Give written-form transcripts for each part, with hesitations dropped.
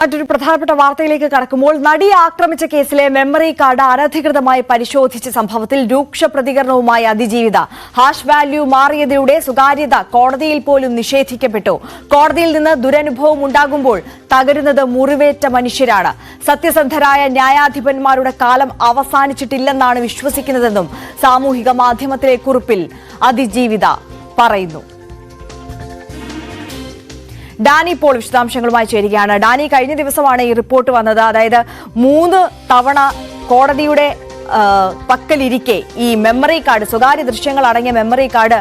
മറ്റൊരു പ്രധാനപ്പെട്ട വാർത്തയിലേക്ക് കടക്കുമ്പോൾ നടിയെ ആക്രമിച്ച കേസിലെ മെമ്മറി കാർഡ് അനധികൃതമായി പരിശോധിച്ച സംഭവത്തിൽ രൂക്ഷ പ്രതികരണവുമായി അതിജീവിത. ഹാഷ് വാല്യൂ മാറിയതിലൂടെ സ്വകാര്യത കോടതിയിൽ പോലും നിഷേധിക്കപ്പെട്ടു. കോടതിയിൽ നിന്ന് ദുരനുഭവം ഉണ്ടാകുമ്പോൾ തകരുന്നത് മുറിവേറ്റ മനുഷ്യരാണ്. സത്യസന്ധരായ ന്യായാധിപന്മാരുടെ കാലം അവസാനിച്ചിട്ടില്ലെന്നാണ് വിശ്വസിക്കുന്നതെന്നും സാമൂഹിക മാധ്യമത്തിലെ കുറിപ്പിൽ അതിജീവിത പറയുന്നു. ഡാനി പോൾ വിശദാംശങ്ങളുമായി ചേരുകയാണ്. ഡാനി, കഴിഞ്ഞ ദിവസമാണ് ഈ റിപ്പോർട്ട് വന്നത്. അതായത് 3 തവണ കോടതിയുടെ പക്കലിരിക്കെ ഈ മെമ്മറി കാർഡ്, സ്വകാര്യ ദൃശ്യങ്ങൾ അടങ്ങിയ മെമ്മറി കാർഡ്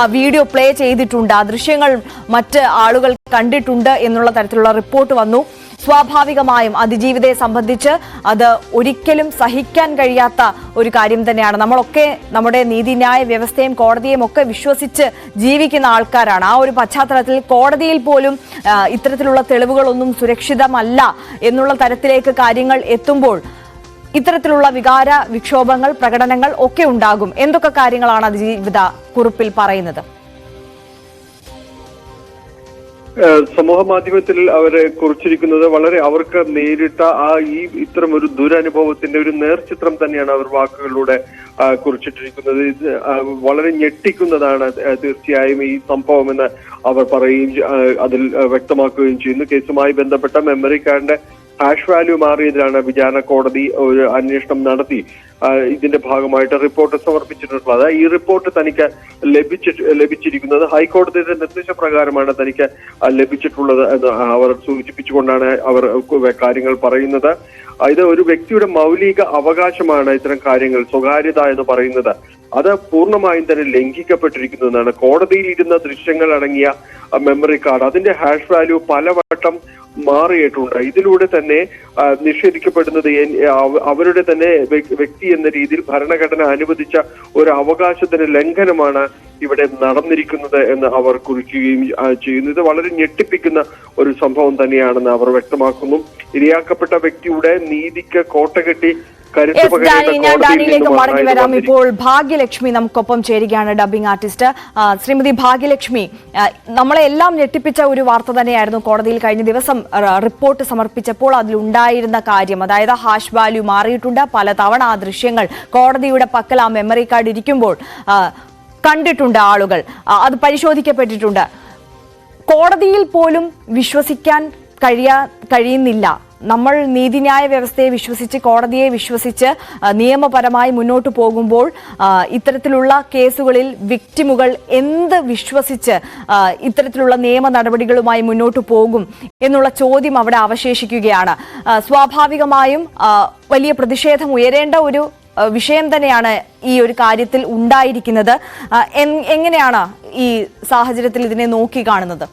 ആ വീഡിയോ പ്ലേ ചെയ്തിട്ടുണ്ട്, ആ ദൃശ്യങ്ങൾ മറ്റ് ആളുകൾ കണ്ടിട്ടുണ്ട് എന്നുള്ള തരത്തിലുള്ള റിപ്പോർട്ട് വന്നു. സ്വാഭാവികമായും അതിജീവിതയെ സംബന്ധിച്ച് അത് ഒരിക്കലും സഹിക്കാൻ കഴിയാത്ത ഒരു കാര്യം തന്നെയാണ്. നമ്മളൊക്കെ നമ്മുടെ നീതിന്യായ വ്യവസ്ഥയും കോടതിയും ഒക്കെ വിശ്വസിച്ച് ജീവിക്കുന്ന ആൾക്കാരാണ്. ആ ഒരു പശ്ചാത്തലത്തിൽ കോടതിയിൽ പോലും ഇത്തരത്തിലുള്ള തെളിവുകളൊന്നും സുരക്ഷിതമല്ല എന്നുള്ള തരത്തിലേക്ക് കാര്യങ്ങൾ എത്തുമ്പോൾ ഇത്തരത്തിലുള്ള വികാര വിക്ഷോഭങ്ങൾ, പ്രകടനങ്ങൾ ഒക്കെ ഉണ്ടാകും. എന്തൊക്കെ കാര്യങ്ങളാണ് അതിജീവിത കുറിപ്പിൽ പറയുന്നത്? സമൂഹ മാധ്യമത്തിൽ അവരെ കുറിച്ചിരിക്കുന്നത് വളരെ അവർക്ക് നേരിട്ട ഇത്തരം ഒരു ദുരനുഭവത്തിന്റെ ഒരു നേർചിത്രം തന്നെയാണ് അവർ വാക്കുകളിലൂടെ കുറിച്ചിട്ടിരിക്കുന്നത്. ഇത് വളരെ ഞെട്ടിക്കുന്നതാണ് തീർച്ചയായും ഈ സംഭവം എന്ന് അവർ പറയുകയും അതിൽ വ്യക്തമാക്കുകയും ചെയ്യുന്നു. കേസുമായി ബന്ധപ്പെട്ട മെമ്മറി കാർഡിന്റെ ഹാഷ് വാല്യൂ മാറിയതിലാണ് വിചാരണ കോടതി ഒരു അന്വേഷണം നടത്തി ഇതിന്റെ ഭാഗമായിട്ട് റിപ്പോർട്ട് സമർപ്പിച്ചിട്ടുള്ളത്. ഈ റിപ്പോർട്ട് തനിക്ക് ലഭിച്ചിരിക്കുന്നത് ഹൈക്കോടതിയുടെ നിർദ്ദേശപ്രകാരമാണ് തനിക്ക് ലഭിച്ചിട്ടുള്ളത് എന്ന് അവർ സൂചിപ്പിച്ചുകൊണ്ടാണ് അവർ കാര്യങ്ങൾ പറയുന്നത്. ഇത് ഒരു വ്യക്തിയുടെ മൗലിക അവകാശമാണ് ഇത്തരം കാര്യങ്ങൾ, സ്വകാര്യത എന്ന് പറയുന്നത്. അത് പൂർണ്ണമായും തന്നെ ലംഘിക്കപ്പെട്ടിരിക്കുന്നതാണ്. കോടതിയിൽ ഇരുന്ന ദൃശ്യങ്ങൾ അടങ്ങിയ മെമ്മറി കാർഡ്, അതിന്റെ ഹാഷ് വാല്യൂ പലവട്ടം മാറിയിട്ടുണ്ട്. ഇതിലൂടെ തന്നെ നിഷേധിക്കപ്പെടുന്നത് അവരുടെ തന്നെ വ്യക്തി എന്ന രീതിയിൽ ഭരണഘടന അനുവദിച്ച ഒരു അവകാശത്തിന്റെ ലംഘനമാണ് ഇവിടെ നടന്നിരിക്കുന്നത് എന്ന് അവർ കുറിക്കുകയും ചെയ്യുന്നു. ഇത് വളരെ ഞെട്ടിപ്പിക്കുന്ന ഒരു സംഭവം തന്നെയാണെന്ന് അവർ വ്യക്തമാക്കുന്നു. ഇരയാക്കപ്പെട്ട വ്യക്തിയുടെ നീതിക്ക് കോട്ടകെട്ടി ഞാൻ ഡാനിയിലേക്ക് മടങ്ങി വരാം. ഇപ്പോൾ ഭാഗ്യലക്ഷ്മി നമുക്കൊപ്പം ചേരുകയാണ്, ഡബ്ബിംഗ് ആർട്ടിസ്റ്റ്. ശ്രീമതി ഭാഗ്യലക്ഷ്മി, നമ്മളെ എല്ലാം ഞെട്ടിപ്പിച്ച ഒരു വാർത്ത തന്നെയായിരുന്നു കോടതിയിൽ കഴിഞ്ഞ ദിവസം റിപ്പോർട്ട് സമർപ്പിച്ചപ്പോൾ അതിലുണ്ടായിരുന്ന കാര്യം. അതായത് ഹാഷ് വാല്യൂ മാറിയിട്ടുണ്ട്, പലതവണ ആ ദൃശ്യങ്ങൾ കോടതിയുടെ പക്കൽ ആ മെമ്മറി കാർഡ് ഇരിക്കുമ്പോൾ കണ്ടിട്ടുണ്ട് ആളുകൾ, അത് പരിശോധിക്കപ്പെട്ടിട്ടുണ്ട്. കോടതിയിൽ പോലും വിശ്വസിക്കാൻ കഴിയുന്നില്ല. നമ്മൾ നീതിന്യായ വ്യവസ്ഥയെ വിശ്വസിച്ച്, കോടതിയെ വിശ്വസിച്ച് നിയമപരമായി മുന്നോട്ട് പോകുമ്പോൾ ഇത്തരത്തിലുള്ള കേസുകളിൽ വിക്ടിമുകൾ എന്ത് വിശ്വസിച്ച് ഇത്തരത്തിലുള്ള നിയമ നടപടികളുമായി മുന്നോട്ട് പോകും എന്നുള്ള ചോദ്യം അവിടെ അവശേഷിക്കുകയാണ്. സ്വാഭാവികമായും വലിയ പ്രതിഷേധം ഉയരേണ്ട ഒരു വിഷയം തന്നെയാണ് ഈ ഒരു കാര്യത്തിൽ ഉണ്ടായിരിക്കുന്നത്. എങ്ങനെയാണ് ഈ സാഹചര്യത്തിൽ ഇതിനെ നോക്കി കാണുന്നത്?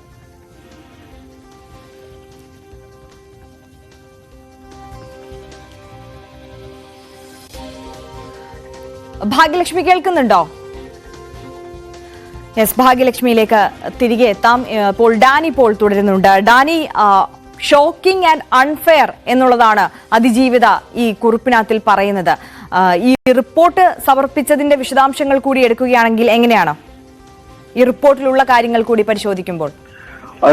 ഭാഗ്യലക്ഷ്മി കേൾക്കുന്നുണ്ടോ? യെസ്, ഭാഗ്യലക്ഷ്മിയിലേക്ക് തിരികെ എത്താം. ഇപ്പോൾ ഡാനി പോൾ തുടരുന്നുണ്ട്. ഡാനി, ഷോക്കിംഗ് ആൻഡ് അൺഫെയർ എന്നുള്ളതാണ് അതിജീവിത ഈ കുറിപ്പിനകത്തിൽ പറയുന്നത്. ഈ റിപ്പോർട്ട് സമർപ്പിച്ചതിന്റെ വിശദാംശങ്ങൾ കൂടി എടുക്കുകയാണെങ്കിൽ എങ്ങനെയാണ് ഈ റിപ്പോർട്ടിലുള്ള കാര്യങ്ങൾ കൂടി പരിശോധിക്കുമ്പോൾ?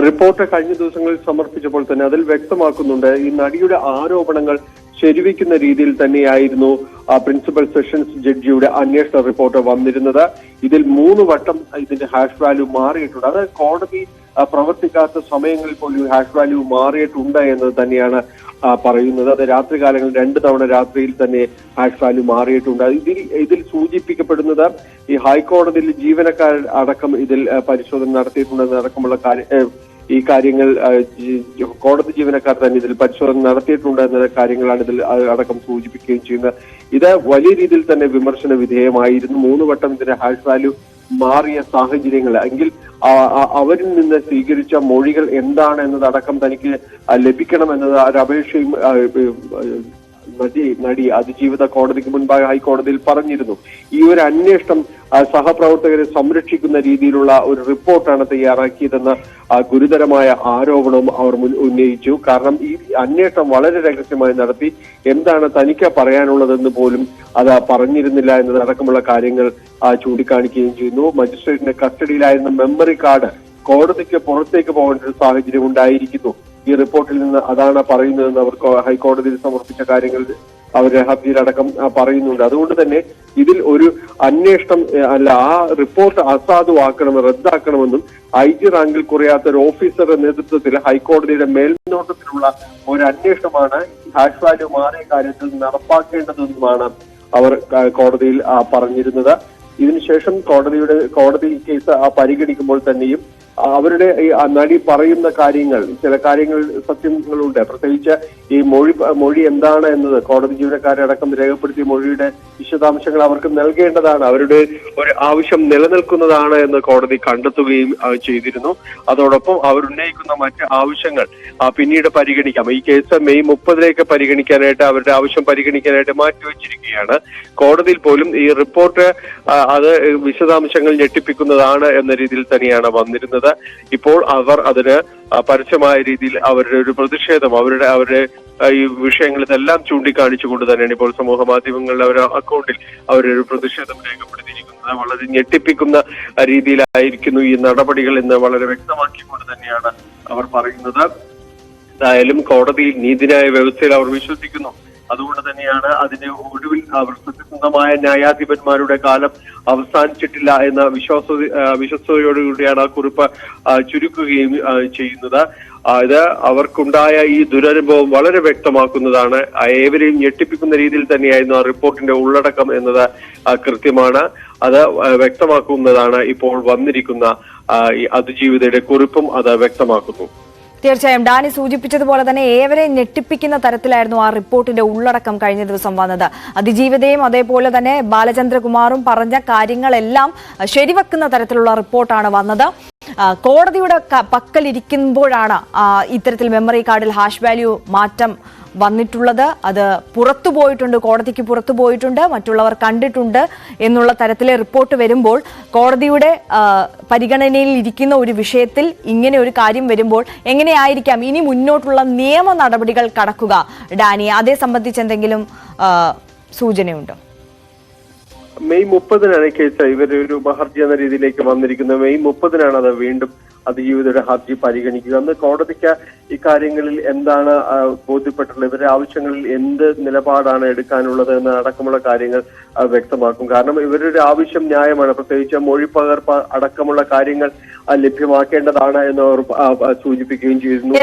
റിപ്പോർട്ട് കഴിഞ്ഞ ദിവസങ്ങളിൽ സമർപ്പിച്ചപ്പോൾ തന്നെ അതിൽ വ്യക്തമാക്കുന്നുണ്ട്, ഈ നടിയുടെ ആരോപണങ്ങൾ ശരിവെക്കുന്ന രീതിയിൽ തന്നെയായിരുന്നു പ്രിൻസിപ്പൽ സെഷൻസ് ജഡ്ജിയുടെ അന്വേഷണ റിപ്പോർട്ട് വന്നിരുന്നത്. ഇതിൽ 3 വട്ടം ഇതിന്റെ ഹാഷ് വാല്യൂ മാറിയിട്ടുണ്ട്. അത് കോടതി പ്രവർത്തിക്കാത്ത സമയങ്ങളിൽ പോലും ഹാഷ് വാല്യൂ മാറിയിട്ടുണ്ട് എന്ന് തന്നെയാണ് പറയുന്നത്. അത് രാത്രികാലങ്ങളിൽ 2 തവണ രാത്രിയിൽ തന്നെ ഹാഷ് വാല്യൂ മാറിയിട്ടുണ്ട്. ഇതിൽ സൂചിപ്പിക്കപ്പെടുന്നത് ഈ ഹൈക്കോടതിയിൽ ജീവനക്കാർ അടക്കം ഇതിൽ പരിശോധന നടത്തിയിട്ടുണ്ടെന്ന് അടക്കമുള്ള ഈ കാര്യങ്ങൾ കോടതി ജീവനക്കാർ തന്നെ ഇതിൽ പരിശോധന നടത്തിയിട്ടുണ്ട് എന്ന കാര്യങ്ങളാണ് ഇതിൽ അടക്കം സൂചിപ്പിക്കുകയും ചെയ്യുന്നത്. ഇത് വലിയ രീതിയിൽ തന്നെ വിമർശന വിധേയമായിരുന്നു. 3 വട്ടം ഇതിന്റെ ഹാഷ് വാല്യൂ മാറിയ സാഹചര്യങ്ങൾ, എങ്കിൽ അവരിൽ നിന്ന് സ്വീകരിച്ച മൊഴികൾ എന്താണ് എന്നതടക്കം തനിക്ക് ലഭിക്കണമെന്നത് ഒരു അപേക്ഷയും നടി അതിജീവിത കോടതിക്ക് മുൻപായി ഹൈക്കോടതിയിൽ പറഞ്ഞിരുന്നു. ഈ ഒരു അന്വേഷണം സഹപ്രവർത്തകരെ സംരക്ഷിക്കുന്ന രീതിയിലുള്ള ഒരു റിപ്പോർട്ടാണ് തയ്യാറാക്കിയതെന്ന ഗുരുതരമായ ആരോപണവും അവർ ഉന്നയിച്ചു. കാരണം ഈ അന്വേഷണം വളരെ രഹസ്യമായി നടത്തി, എന്താണ് തനിക്ക് പറയാനുള്ളതെന്ന് പോലും അത് പറഞ്ഞിരുന്നില്ല എന്നതടക്കമുള്ള കാര്യങ്ങൾ ചൂണ്ടിക്കാണിക്കുകയും ചെയ്യുന്നു. മജിസ്ട്രേറ്റിന്റെ കസ്റ്റഡിയിലായിരുന്ന മെമ്മറി കാർഡ് കോടതിക്ക് പുറത്തേക്ക് പോകേണ്ട ഒരു സാഹചര്യം ഉണ്ടായിരിക്കുന്നു. ഈ റിപ്പോർട്ടിൽ നിന്ന് അതാണ് പറയുന്നതെന്ന് അവർ ഹൈക്കോടതിയിൽ സമർപ്പിച്ച കാര്യങ്ങൾ അവര് ഹർജിയിലടക്കം പറയുന്നുണ്ട്. അതുകൊണ്ട് തന്നെ ഇതിൽ ഒരു അന്വേഷണം അല്ല, ആ റിപ്പോർട്ട് റദ്ദാക്കണമെന്നും IG റാങ്കിൽ കുറയാത്ത ഒരു ഓഫീസറുടെ നേതൃത്വത്തിൽ ഹൈക്കോടതിയുടെ മേൽനോട്ടത്തിലുള്ള ഒരു അന്വേഷണമാണ് ഹാഷ് വാല്യൂ മാറിയ കാര്യത്തിൽ നടപ്പാക്കേണ്ടതെന്നുമാണ് അവർ കോടതിയിൽ പറഞ്ഞിരുന്നത്. ഇതിനുശേഷം കോടതി കേസ് പരിഗണിക്കുമ്പോൾ തന്നെയും അവരുടെ ഈ നടി പറയുന്ന കാര്യങ്ങൾ, ചില കാര്യങ്ങൾ സത്യങ്ങളുണ്ട്. പ്രത്യേകിച്ച് ഈ മൊഴി എന്താണ് എന്നത് കോടതി ജീവനക്കാരടക്കം രേഖപ്പെടുത്തിയ മൊഴിയുടെ വിശദാംശങ്ങൾ അവർക്ക് നൽകേണ്ടതാണ്. അവരുടെ ഒരു ആവശ്യം നിലനിൽക്കുന്നതാണ് എന്ന് കോടതി കണ്ടെത്തുകയും ചെയ്തിരുന്നു. അതോടൊപ്പം അവരുന്നയിക്കുന്ന മറ്റ് ആവശ്യങ്ങൾ പിന്നീട് പരിഗണിക്കാം. ഈ കേസ് മെയ് 30 പരിഗണിക്കാനായിട്ട് അവരുടെ ആവശ്യം പരിഗണിക്കാനായിട്ട് മാറ്റിവെച്ചിരിക്കുകയാണ്. കോടതിയിൽ പോലും ഈ റിപ്പോർട്ട് അത് വിശദാംശങ്ങൾ ഞെട്ടിപ്പിക്കുന്നതാണ് എന്ന രീതിയിൽ തന്നെയാണ് വന്നിരുന്നത്. ഇപ്പോൾ അവർ അതിന് പരസ്യമായ രീതിയിൽ അവരുടെ ഒരു പ്രതിഷേധം അവരുടെ ഈ വിഷയങ്ങളിതെല്ലാം ചൂണ്ടിക്കാണിച്ചുകൊണ്ട് തന്നെയാണ് ഇപ്പോൾ സമൂഹ മാധ്യമങ്ങളുടെ അവരുടെ അക്കൗണ്ടിൽ അവരൊരു പ്രതിഷേധം രേഖപ്പെടുത്തിയിരിക്കുന്നത്. വളരെ ഞെട്ടിപ്പിക്കുന്ന രീതിയിലായിരിക്കുന്നു ഈ നടപടികൾ എന്ന് വളരെ വ്യക്തമാക്കിക്കൊണ്ട് തന്നെയാണ് അവർ പറയുന്നത്. എന്തായാലും കോടതിയിൽ നീതിന്യായ വ്യവസ്ഥയിൽ അവർ വിശ്വസിക്കുന്നു. അതുകൊണ്ട് തന്നെയാണ് അതിന്റെ ഒടുവിൽ അവർ സത്യസന്ധമായ ന്യായാധിപന്മാരുടെ കാലം അവസാനിച്ചിട്ടില്ല എന്ന വിശ്വസ്തയോടുകൂടിയാണ് ആ കുറിപ്പ് ചുരുക്കുകയും ചെയ്യുന്നത്. ഇത് അവർക്കുണ്ടായ ഈ ദുരനുഭവം വളരെ വ്യക്തമാക്കുന്നതാണ്. ഏവരെയും ഞെട്ടിപ്പിക്കുന്ന രീതിയിൽ തന്നെയായിരുന്നു ആ റിപ്പോർട്ടിന്റെ ഉള്ളടക്കം എന്നത് കൃത്യമാണ്. അത് വ്യക്തമാക്കുന്നതാണ് ഇപ്പോൾ വന്നിരിക്കുന്ന ഈ അതിജീവിതയുടെ കുറിപ്പും അത് വ്യക്തമാക്കുന്നു. തീർച്ചയായും ഡാനി സൂചിപ്പിച്ചതുപോലെ തന്നെ ഏവരെയും ഞെട്ടിപ്പിക്കുന്ന തരത്തിലായിരുന്നു ആ റിപ്പോർട്ടിന്റെ ഉള്ളടക്കം കഴിഞ്ഞ ദിവസം വന്നത്. അതിജീവിതയും അതേപോലെ തന്നെ ബാലചന്ദ്രകുമാറും പറഞ്ഞ കാര്യങ്ങളെല്ലാം ശരിവെക്കുന്ന തരത്തിലുള്ള റിപ്പോർട്ടാണ് വന്നത്. കോടതിയുടെ പക്കലിരിക്കുമ്പോഴാണ് ഇത്തരത്തിൽ മെമ്മറി കാർഡിൽ ഹാഷ് വാല്യൂ മാറ്റം വന്നിട്ടുള്ളത്. അത് പുറത്തു പോയിട്ടുണ്ട്, കോടതിക്ക് പുറത്തു പോയിട്ടുണ്ട്, മറ്റുള്ളവർ കണ്ടിട്ടുണ്ട് എന്നുള്ള തരത്തിലെ റിപ്പോർട്ട് വരുമ്പോൾ കോടതിയുടെ പരിഗണനയിൽ ഇരിക്കുന്ന ഒരു വിഷയത്തിൽ ഇങ്ങനെ ഒരു കാര്യം വരുമ്പോൾ എങ്ങനെയായിരിക്കാം ഇനി മുന്നോട്ടുള്ള നിയമ നടപടികൾ കടക്കുക? ഡാനി, അതേ സംബന്ധിച്ച് എന്തെങ്കിലും സൂചനയുണ്ടോ? മെയ് 30 കേസ് ഇവരൊരു ഹർജി എന്ന രീതിയിലേക്ക് വന്നിരിക്കുന്നത്. മെയ് 30 അത് വീണ്ടും അതിജീവിതയുടെ ഹർജി പരിഗണിക്കുക. അന്ന് കോടതിക്ക് ഇക്കാര്യങ്ങളിൽ എന്താണ് ബോധ്യപ്പെട്ടിട്ടുള്ളത്, ഇവരുടെ ആവശ്യങ്ങളിൽ എന്ത് നിലപാടാണ് എടുക്കാനുള്ളത് എന്ന് അടക്കമുള്ള കാര്യങ്ങൾ വ്യക്തമാക്കും. കാരണം ഇവരുടെ ആവശ്യം ന്യായമാണ്. പ്രത്യേകിച്ച് മൊഴിപ്പകർപ്പ് അടക്കമുള്ള കാര്യങ്ങൾ ലഭ്യമാക്കേണ്ടതാണ് എന്ന് അവർ സൂചിപ്പിക്കുകയും ചെയ്തിരുന്നു.